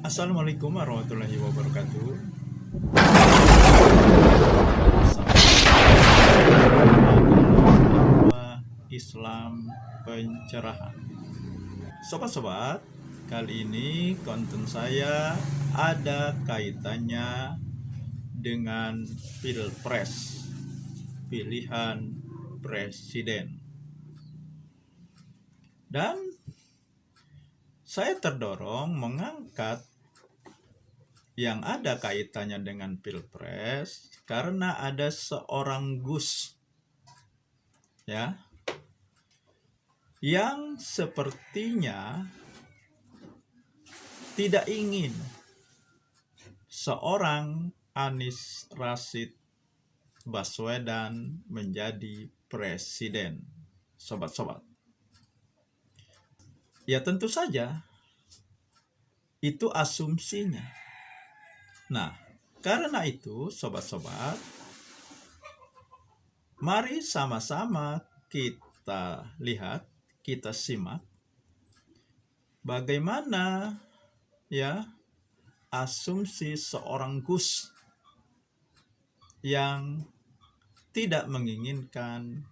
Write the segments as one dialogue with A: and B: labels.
A: Assalamualaikum warahmatullahi wabarakatuh. Islam pencerahan. Sobat-sobat, kali ini konten saya ada kaitannya dengan Pilpres, pilihan presiden. Dan saya terdorong mengangkat yang ada kaitannya dengan Pilpres karena ada seorang Gus yang sepertinya tidak ingin seorang Anies Rashid Baswedan menjadi presiden. Sobat-sobat, ya tentu saja itu asumsinya. Nah, karena itu sobat-sobat, mari sama-sama kita lihat, kita simak bagaimana asumsi seorang Gus yang tidak menginginkan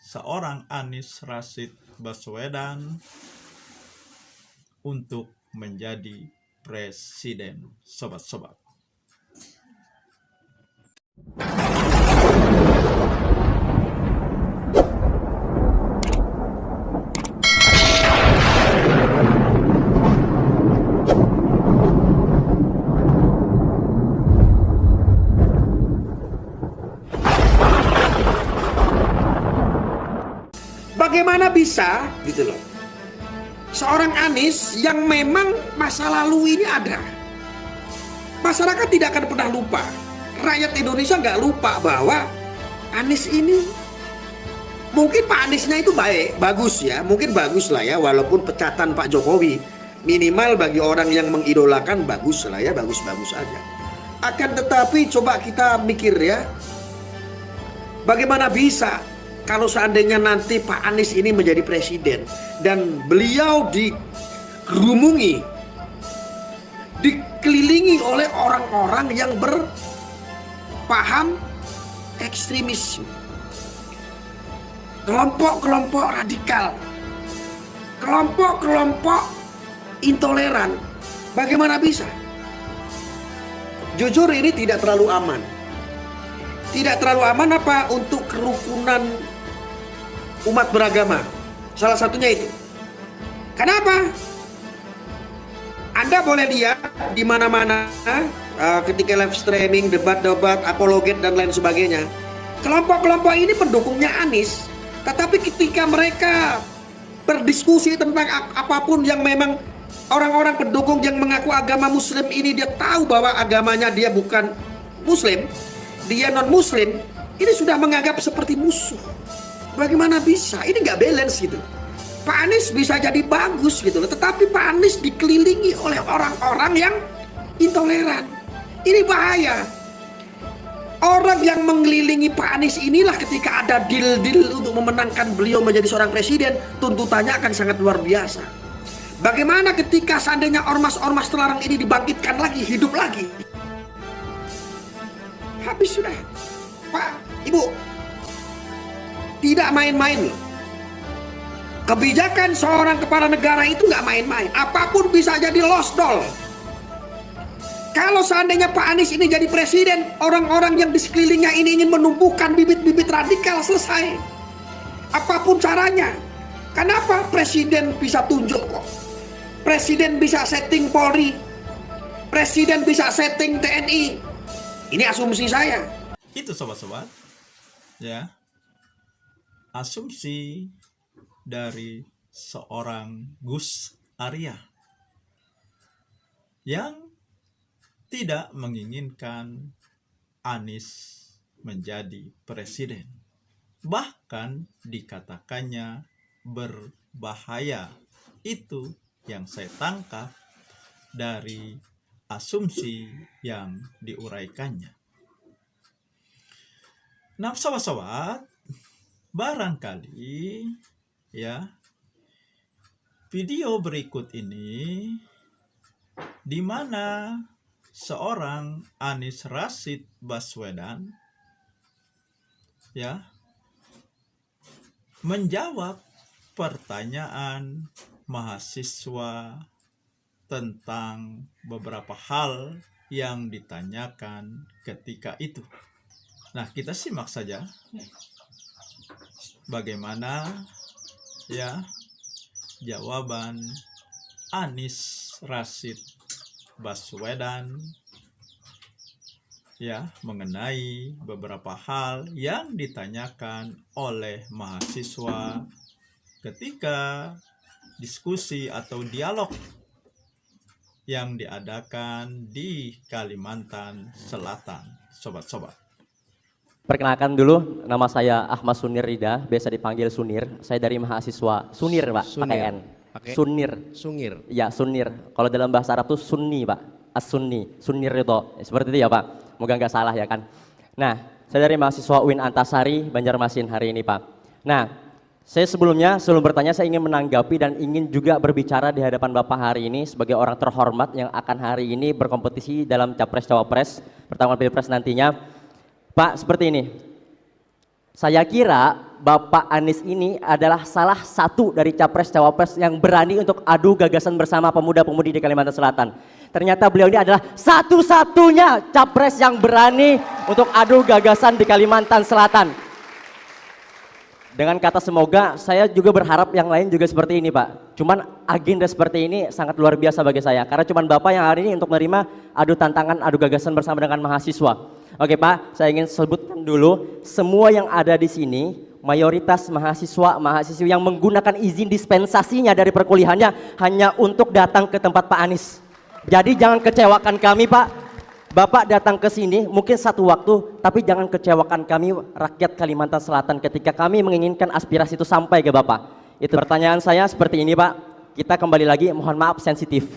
A: seorang Anies Rashid Baswedan untuk menjadi presiden. Sobat-sobat,
B: bagaimana bisa gitu loh, seorang Anies yang memang masa lalu ini ada. Masyarakat tidak akan pernah lupa, rakyat Indonesia nggak lupa bahwa Anies ini, mungkin Pak Aniesnya itu bagus ya, mungkin bagus lah ya, walaupun pecatan Pak Jokowi, minimal bagi orang yang mengidolakan bagus lah ya, bagus-bagus aja. Akan tetapi coba kita mikir ya, bagaimana bisa kalau seandainya nanti Pak Anies ini menjadi presiden dan beliau dikerumungi, dikelilingi oleh orang-orang yang berpaham ekstremisme, kelompok-kelompok radikal, kelompok-kelompok intoleran. Bagaimana bisa? Jujur ini tidak terlalu aman. Tidak terlalu aman apa untuk kerukunan umat beragama. Salah satunya itu. Kenapa? Anda boleh lihat di mana-mana ketika live streaming, debat-debat, apologet dan lain sebagainya. Kelompok-kelompok ini pendukungnya Anies. Tetapi ketika mereka berdiskusi tentang apapun yang memang orang-orang pendukung yang mengaku agama Muslim ini, dia tahu bahwa agamanya dia bukan Muslim, dia non-Muslim, ini sudah menganggap seperti musuh. Bagaimana bisa? Ini nggak balance gitu. Pak Anies bisa jadi bagus gitu loh, tetapi Pak Anies dikelilingi oleh orang-orang yang intoleran. Ini bahaya. Orang yang mengelilingi Pak Anies inilah ketika ada deal-deal untuk memenangkan beliau menjadi seorang presiden, tuntutannya akan sangat luar biasa. Bagaimana ketika seandainya ormas-ormas terlarang ini dibangkitkan lagi, hidup lagi? Habis sudah. Pak, Ibu, tidak main-main loh. Kebijakan seorang kepala negara itu nggak main-main. Apapun bisa jadi lost doll. Kalau seandainya Pak Anies ini jadi presiden, orang-orang yang di sekelilingnya ini ingin menumbuhkan bibit-bibit radikal, selesai. Apapun caranya. Kenapa presiden bisa tunjuk kok? Presiden bisa setting Polri. Presiden bisa setting TNI. Ini asumsi saya.
A: itu sobat-sobat ya, asumsi dari seorang Gus Arya yang tidak menginginkan Anies menjadi presiden. Bahkan dikatakannya berbahaya. Itu yang saya tangkap dari asumsi yang diuraikannya. Nah, sobat-sobat, barangkali ya video berikut ini di mana seorang Anies Rashid Baswedan ya menjawab pertanyaan mahasiswa tentang beberapa hal yang ditanyakan ketika itu. Nah, kita simak saja bagaimana ya jawaban Anies Rashid Baswedan ya mengenai beberapa hal yang ditanyakan oleh mahasiswa ketika diskusi atau dialog yang diadakan di Kalimantan Selatan. Sobat-sobat.
C: Perkenalkan dulu, nama saya Ahmad Sunir Rida, biasa dipanggil Sunir. Saya dari mahasiswa Sunir, Pak, pakai N. Sunir.
D: Sungir.
C: Ya, Sunir. Kalau dalam bahasa Arab itu Sunni, Pak. As-Sunni, Sunir itu. Seperti itu ya, Pak. Moga nggak salah ya kan. Nah, saya dari mahasiswa UIN Antasari, Banjarmasin hari ini, Pak. Nah, saya sebelum bertanya, saya ingin menanggapi dan ingin juga berbicara di hadapan Bapak hari ini sebagai orang terhormat yang akan hari ini berkompetisi dalam Capres-Cawapres, pertarungan Pilpres nantinya. Pak, seperti ini. Saya kira Bapak Anies ini adalah salah satu dari Capres-Cawapres yang berani untuk adu gagasan bersama pemuda-pemudi di Kalimantan Selatan. Ternyata beliau ini adalah satu-satunya Capres yang berani untuk adu gagasan di Kalimantan Selatan. Dengan kata semoga, saya juga berharap yang lain juga seperti ini, Pak. Cuman agenda seperti ini sangat luar biasa bagi saya. Karena cuman Bapak yang hari ini untuk menerima adu tantangan, adu gagasan bersama dengan mahasiswa. Oke Pak, saya ingin sebutkan dulu, semua yang ada di sini, mayoritas mahasiswa-mahasiswi yang menggunakan izin dispensasinya dari perkuliahannya hanya untuk datang ke tempat Pak Anies. Jadi jangan kecewakan kami, Pak. Bapak datang ke sini mungkin satu waktu, tapi jangan kecewakan kami rakyat Kalimantan Selatan ketika kami menginginkan aspirasi itu sampai ke Bapak. Itu pertanyaan saya seperti ini, Pak. Kita kembali lagi, mohon maaf sensitif.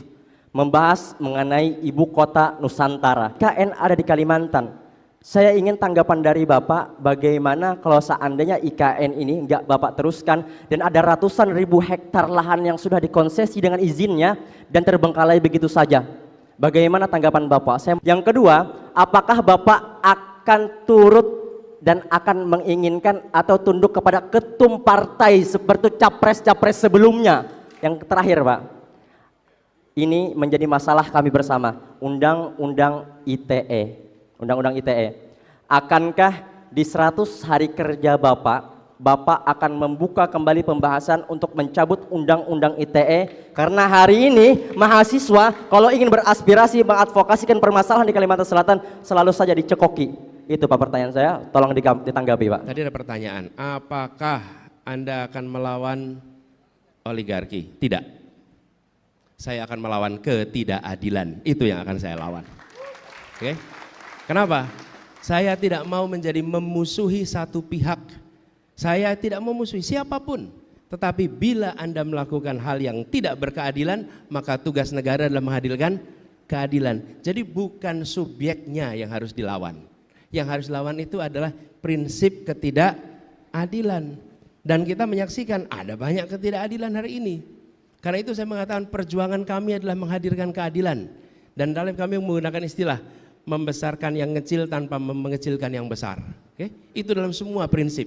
C: Membahas mengenai ibu kota Nusantara. IKN ada di Kalimantan. Saya ingin tanggapan dari Bapak, bagaimana kalau seandainya IKN ini enggak Bapak teruskan dan ada ratusan ribu hektar lahan yang sudah dikonsesi dengan izinnya dan terbengkalai begitu saja. Bagaimana tanggapan Bapak? Yang kedua, apakah Bapak akan turut dan akan menginginkan atau tunduk kepada ketum partai seperti capres-capres sebelumnya? Yang terakhir, Pak, ini menjadi masalah kami bersama, Undang-Undang ITE. Undang-Undang ITE. Akankah di 100 hari kerja Bapak akan membuka kembali pembahasan untuk mencabut Undang-Undang ITE? Karena hari ini mahasiswa kalau ingin beraspirasi mengadvokasikan permasalahan di Kalimantan Selatan selalu saja dicekoki. Itu Pak pertanyaan saya, tolong ditanggapi Pak.
D: Tadi ada pertanyaan, apakah Anda akan melawan oligarki? Tidak. Saya akan melawan ketidakadilan, itu yang akan saya lawan. Oke? Kenapa? Saya tidak mau menjadi memusuhi satu pihak. Saya tidak memusuhi siapapun. Tetapi bila Anda melakukan hal yang tidak berkeadilan, maka tugas negara adalah menghadirkan keadilan. Jadi bukan subjeknya yang harus dilawan. Yang harus dilawan itu adalah prinsip ketidakadilan. Dan kita menyaksikan ada banyak ketidakadilan hari ini. Karena itu saya mengatakan perjuangan kami adalah menghadirkan keadilan. Dan dalam kami menggunakan istilah membesarkan yang kecil tanpa mengecilkan yang besar. Oke? Itu dalam semua prinsip.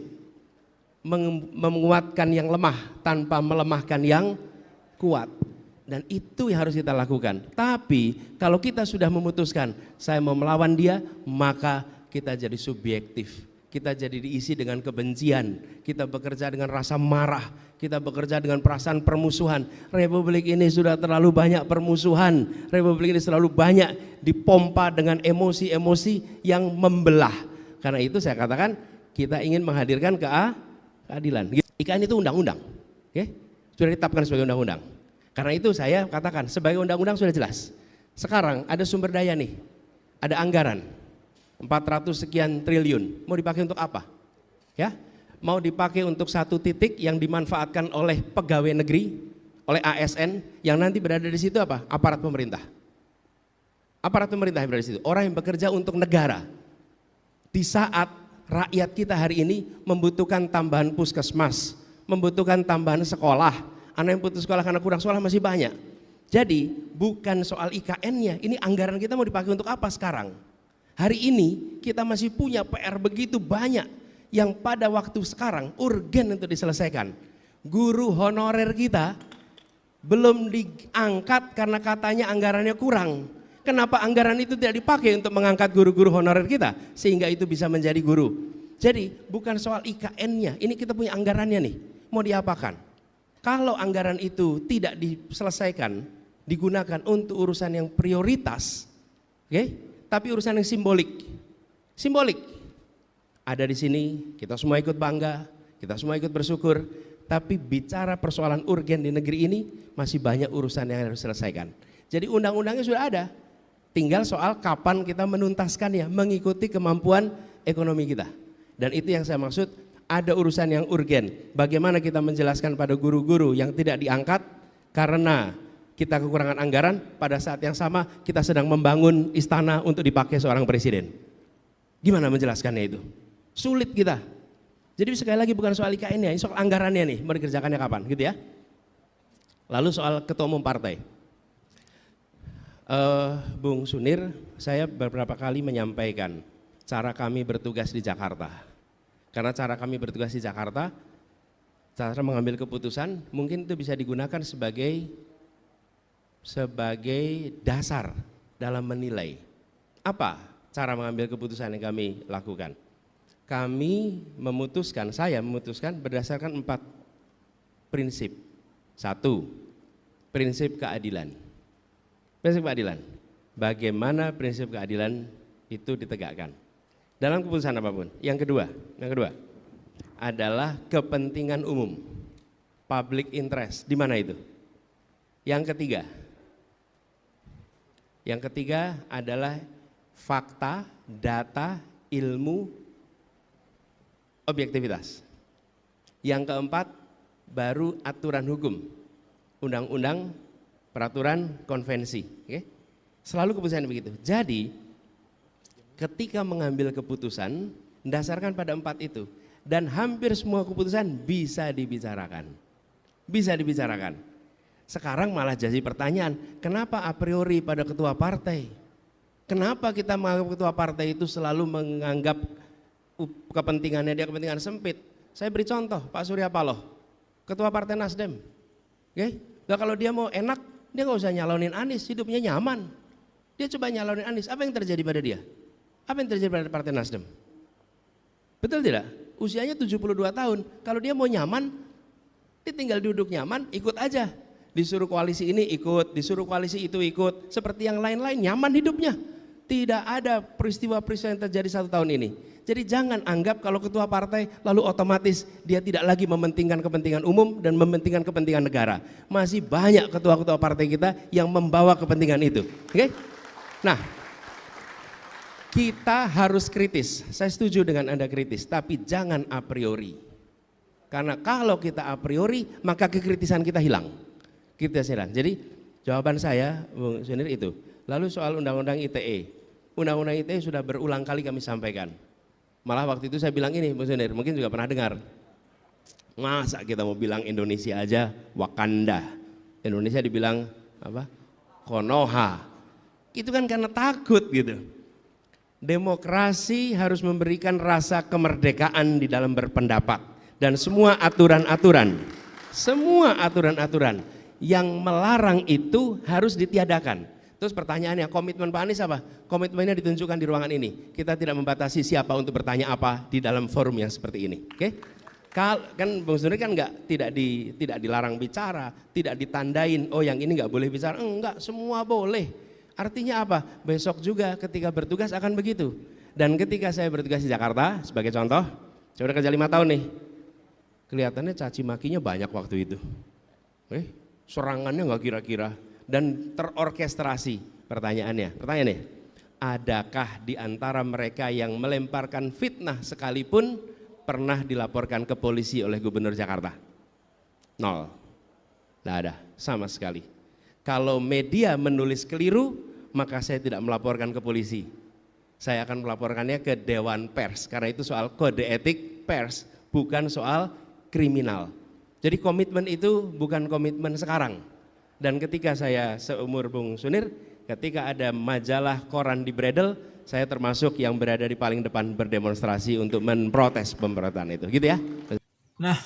D: Menguatkan yang lemah tanpa melemahkan yang kuat. Dan itu yang harus kita lakukan. Tapi kalau kita sudah memutuskan saya mau melawan dia, maka kita jadi subjektif. Kita jadi diisi dengan kebencian, kita bekerja dengan rasa marah, kita bekerja dengan perasaan permusuhan. Republik ini sudah terlalu banyak permusuhan, republik ini selalu banyak dipompa dengan emosi-emosi yang membelah. Karena itu saya katakan kita ingin menghadirkan keadilan. IKN itu undang-undang, okay? Sudah ditetapkan sebagai undang-undang. Karena itu saya katakan sebagai undang-undang sudah jelas. Sekarang ada sumber daya nih, ada anggaran. 400 sekian triliun, mau dipakai untuk apa? Ya, mau dipakai untuk satu titik yang dimanfaatkan oleh pegawai negeri, oleh ASN yang nanti berada di situ apa? Aparat pemerintah. Aparat pemerintah yang berada di situ, orang yang bekerja untuk negara. Di saat rakyat kita hari ini membutuhkan tambahan puskesmas, membutuhkan tambahan sekolah. Anak yang putus sekolah karena kurang sekolah masih banyak. Jadi bukan soal IKN-nya, ini anggaran kita mau dipakai untuk apa sekarang? Hari ini kita masih punya PR begitu banyak yang pada waktu sekarang urgen untuk diselesaikan. Guru honorer kita belum diangkat karena katanya anggarannya kurang. Kenapa anggaran itu tidak dipakai untuk mengangkat guru-guru honorer kita sehingga itu bisa menjadi guru? Jadi bukan soal IKN-nya, ini kita punya anggarannya nih, mau diapakan? Kalau anggaran itu tidak diselesaikan, digunakan untuk urusan yang prioritas, oke? Tapi urusan yang simbolik. Ada di sini, kita semua ikut bangga, kita semua ikut bersyukur. Tapi bicara persoalan urgen di negeri ini masih banyak urusan yang harus diselesaikan. Jadi undang-undangnya sudah ada, tinggal soal kapan kita menuntaskannya mengikuti kemampuan ekonomi kita. Dan itu yang saya maksud, ada urusan yang urgen. Bagaimana kita menjelaskan pada guru-guru yang tidak diangkat karena kita kekurangan anggaran, pada saat yang sama kita sedang membangun istana untuk dipakai seorang presiden. Gimana menjelaskannya itu? Sulit kita. Jadi sekali lagi bukan soal IKN-nya, ini soal anggarannya nih, mau dikerjakannya kapan gitu ya. Lalu soal ketua umum partai. Bung Sunir, saya beberapa kali menyampaikan cara kami bertugas di Jakarta. Karena cara kami bertugas di Jakarta, cara mengambil keputusan mungkin itu bisa digunakan sebagai dasar dalam menilai. Apa cara mengambil keputusan yang kami lakukan? Kami memutuskan, saya memutuskan berdasarkan 4 prinsip. 1, prinsip keadilan. Prinsip keadilan. Bagaimana prinsip keadilan itu ditegakkan dalam keputusan apapun. Yang kedua adalah kepentingan umum, public interest. Di mana itu? Yang ketiga adalah fakta, data, ilmu, objektivitas. Yang keempat baru aturan hukum, undang-undang, peraturan, konvensi. Oke? Selalu keputusan begitu. Jadi ketika mengambil keputusan mendasarkan pada 4 itu, dan hampir semua keputusan bisa dibicarakan. Sekarang malah jadi pertanyaan, kenapa a priori pada ketua partai? Kenapa kita menganggap ketua partai itu selalu menganggap kepentingannya dia kepentingan sempit? Saya beri contoh, Pak Surya Paloh, ketua partai Nasdem. Oke? Nah, kalau dia mau enak, dia nggak usah nyalonin Anies, hidupnya nyaman. Dia coba nyalonin Anies, apa yang terjadi pada dia? Apa yang terjadi pada partai Nasdem? Betul tidak? Usianya 72 tahun, kalau dia mau nyaman, dia tinggal duduk nyaman, ikut aja. Disuruh koalisi ini ikut, disuruh koalisi itu ikut, seperti yang lain-lain, nyaman hidupnya. Tidak ada peristiwa-peristiwa yang terjadi 1 tahun ini. Jadi jangan anggap kalau ketua partai lalu otomatis dia tidak lagi mementingkan kepentingan umum dan mementingkan kepentingan negara. Masih banyak ketua-ketua partai kita yang membawa kepentingan itu. Oke? Nah, kita harus kritis. Saya setuju dengan Anda kritis, tapi jangan a priori. Karena kalau kita a priori, maka kekritisan kita hilang. Jadi jawaban saya, Bung Sunir itu. Lalu soal undang-undang ITE. Undang-undang ITE sudah berulang kali kami sampaikan. Malah waktu itu saya bilang ini, Bung Sunir, mungkin juga pernah dengar. Masa kita mau bilang Indonesia aja Wakanda. Indonesia dibilang apa? Konoha. Itu kan karena takut gitu. Demokrasi harus memberikan rasa kemerdekaan di dalam berpendapat. Dan semua aturan-aturan yang melarang itu harus ditiadakan. Terus pertanyaannya, komitmen Pak Anies apa? Komitmennya ditunjukkan di ruangan ini. Kita tidak membatasi siapa untuk bertanya apa di dalam forum yang seperti ini. Oke? Kan Bung Sunir kan tidak dilarang bicara, tidak ditandain, oh yang ini nggak boleh bicara. Enggak, semua boleh. Artinya apa? Besok juga ketika bertugas akan begitu. Dan ketika saya bertugas di Jakarta, sebagai contoh, saya udah kerja 5 tahun nih. Kelihatannya caci makinya banyak waktu itu. Serangannya nggak kira-kira. Dan terorkestrasi. Pertanyaannya, adakah di antara mereka yang melemparkan fitnah sekalipun pernah dilaporkan ke polisi oleh Gubernur Jakarta? 0. Tidak ada, sama sekali. Kalau media menulis keliru, maka saya tidak melaporkan ke polisi. saya akan melaporkannya ke Dewan Pers karena itu soal kode etik pers, bukan soal kriminal. Jadi komitmen itu bukan komitmen sekarang. Dan ketika saya seumur Bung Sunir, ketika ada majalah koran di Bredel, saya termasuk yang berada di paling depan berdemonstrasi untuk memprotes pemberontakan itu, gitu ya.
A: Nah,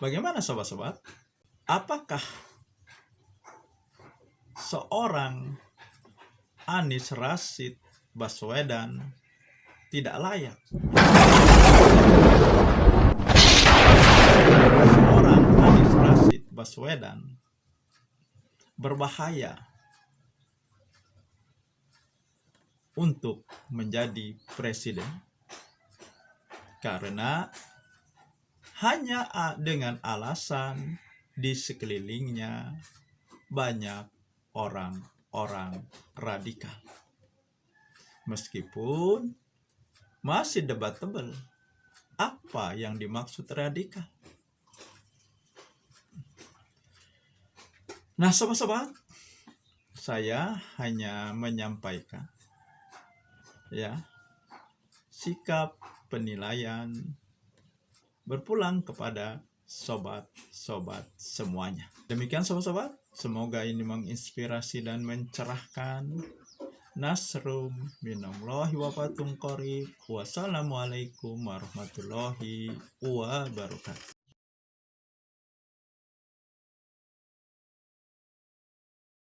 A: bagaimana sobat-sobat? Apakah seorang Anies Rashid Baswedan tidak layak? Seorang Anies Rashid Baswedan berbahaya untuk menjadi presiden karena hanya dengan alasan di sekelilingnya banyak orang-orang radikal. Meskipun masih debatable apa yang dimaksud radikal. Nah, sobat-sobat, saya hanya menyampaikan sikap penilaian berpulang kepada sobat-sobat semuanya. Demikian sobat-sobat, semoga ini menginspirasi dan mencerahkan. Nasrum minallahi wa fathun qarib. Wassalamualaikum warahmatullahi wabarakatuh.